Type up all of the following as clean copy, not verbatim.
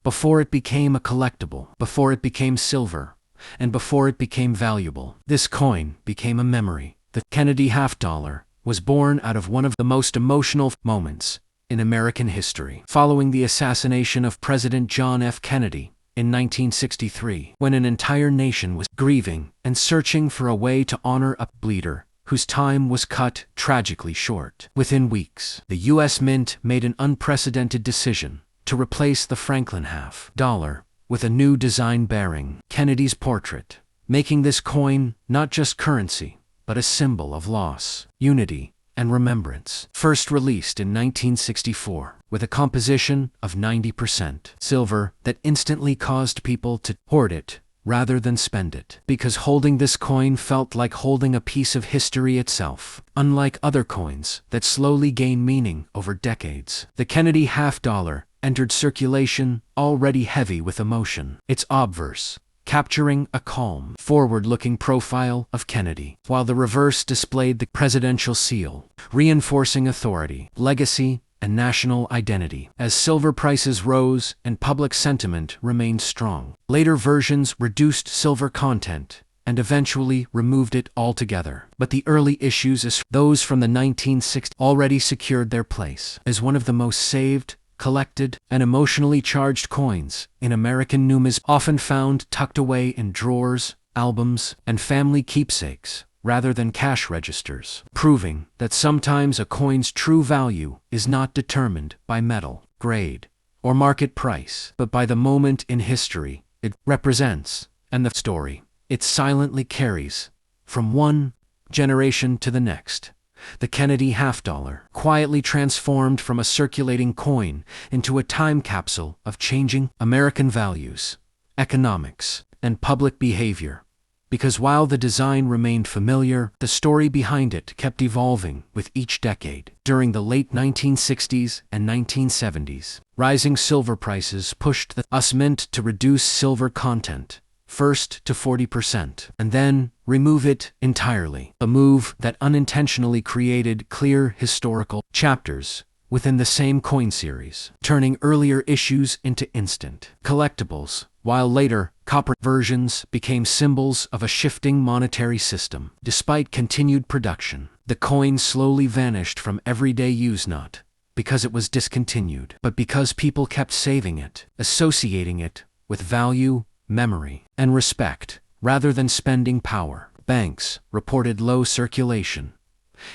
before it became a collectible, before it became silver, and before it became valuable. This coin became a memory. The Kennedy half-dollar was born out of one of the most emotional moments in American history, following the assassination of President John F. Kennedy in 1963, when an entire nation was grieving and searching for a way to honor a leader whose time was cut tragically short. Within weeks, the U.S. Mint made an unprecedented decision to replace the Franklin half-dollar with a new design bearing Kennedy's portrait, making this coin not just currency, but a symbol of loss, unity, and remembrance. First released in 1964, with a composition of 90% silver that instantly caused people to hoard it rather than spend it, because holding this coin felt like holding a piece of history itself. Unlike other coins that slowly gain meaning over decades, the Kennedy half-dollar entered circulation already heavy with emotion. Its obverse capturing a calm, forward-looking profile of Kennedy, while the reverse displayed the presidential seal, reinforcing authority, legacy, and national identity. As silver prices rose and public sentiment remained strong, later versions reduced silver content and eventually removed it altogether. But the early issues, as those from the 1960s, already secured their place as one of the most saved, collected, and emotionally charged coins in American numismatics, often found tucked away in drawers, albums, and family keepsakes, rather than cash registers, proving that sometimes a coin's true value is not determined by metal, grade, or market price, but by the moment in history it represents and the story it silently carries from one generation to the next. The Kennedy half-dollar quietly transformed from a circulating coin into a time capsule of changing American values, economics, and public behavior. Because while the design remained familiar, the story behind it kept evolving with each decade. During the late 1960s and 1970s, rising silver prices pushed the U.S. Mint to reduce silver content, first to 40%, and then remove it entirely, a move that unintentionally created clear historical chapters within the same coin series, turning earlier issues into instant collectibles, while later copper versions became symbols of a shifting monetary system. Despite continued production, the coin slowly vanished from everyday use, not because it was discontinued, but because people kept saving it, associating it with value, memory, and respect, rather than spending power. Banks reported low circulation.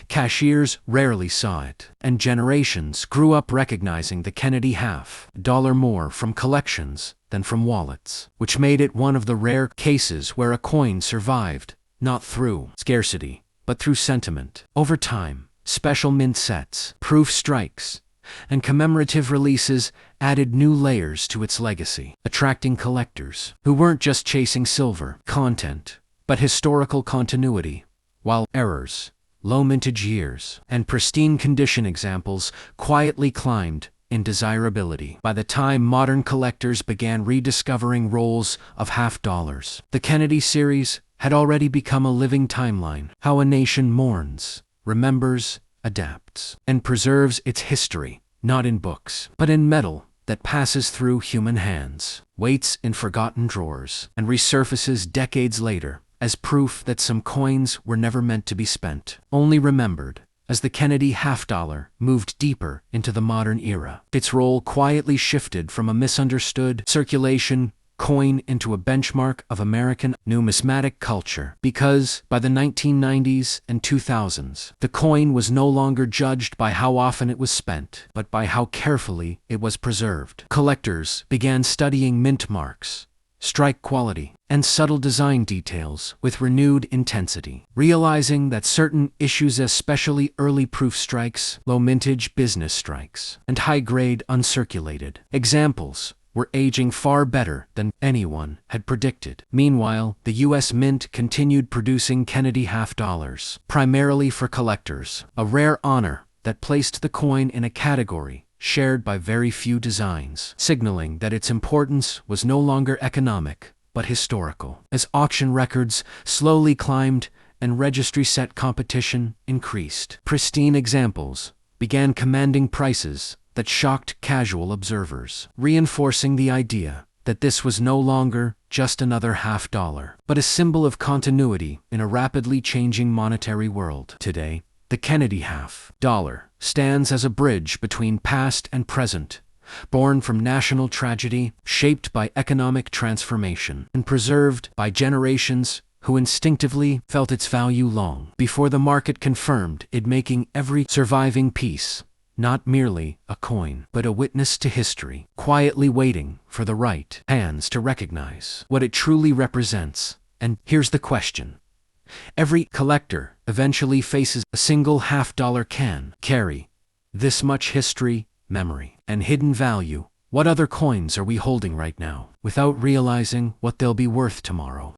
Cashiers rarely saw it, and generations grew up recognizing the Kennedy half-dollar more from collections than from wallets, which made it one of the rare cases where a coin survived, not through scarcity, but through sentiment. Over time, special mint sets, proof strikes, and commemorative releases added new layers to its legacy, attracting collectors who weren't just chasing silver content, but historical continuity, while errors, low mintage years, and pristine condition examples quietly climbed in desirability. By the time modern collectors began rediscovering rolls of half-dollars, the Kennedy series had already become a living timeline, how a nation mourns, remembers, adapts, and preserves its history, not in books, but in metal that passes through human hands, waits in forgotten drawers, and resurfaces decades later as proof that some coins were never meant to be spent, only remembered. As the Kennedy half-dollar moved deeper into the modern era, its role quietly shifted from a misunderstood circulation coin into a benchmark of American numismatic culture, because by the 1990s and 2000s, the coin was no longer judged by how often it was spent, but by how carefully it was preserved. Collectors began studying mint marks, strike quality, and subtle design details with renewed intensity, realizing that certain issues, especially early proof strikes, low mintage business strikes, and high-grade uncirculated examples, were aging far better than anyone had predicted. Meanwhile, the U.S. Mint continued producing Kennedy half-dollars, primarily for collectors, a rare honor that placed the coin in a category shared by very few designs, signaling that its importance was no longer economic, but historical. As auction records slowly climbed and registry set competition increased, pristine examples began commanding prices that shocked casual observers, reinforcing the idea that this was no longer just another half-dollar, but a symbol of continuity in a rapidly changing monetary world. Today, the Kennedy half-dollar stands as a bridge between past and present, born from national tragedy, shaped by economic transformation, and preserved by generations who instinctively felt its value long before the market confirmed it, making every surviving piece not merely a coin, but a witness to history, quietly waiting for the right hands to recognize what it truly represents. And here's the question. Every collector eventually faces a single half-dollar can carry this much history, memory, and hidden value. What other coins are we holding right now, without realizing what they'll be worth tomorrow?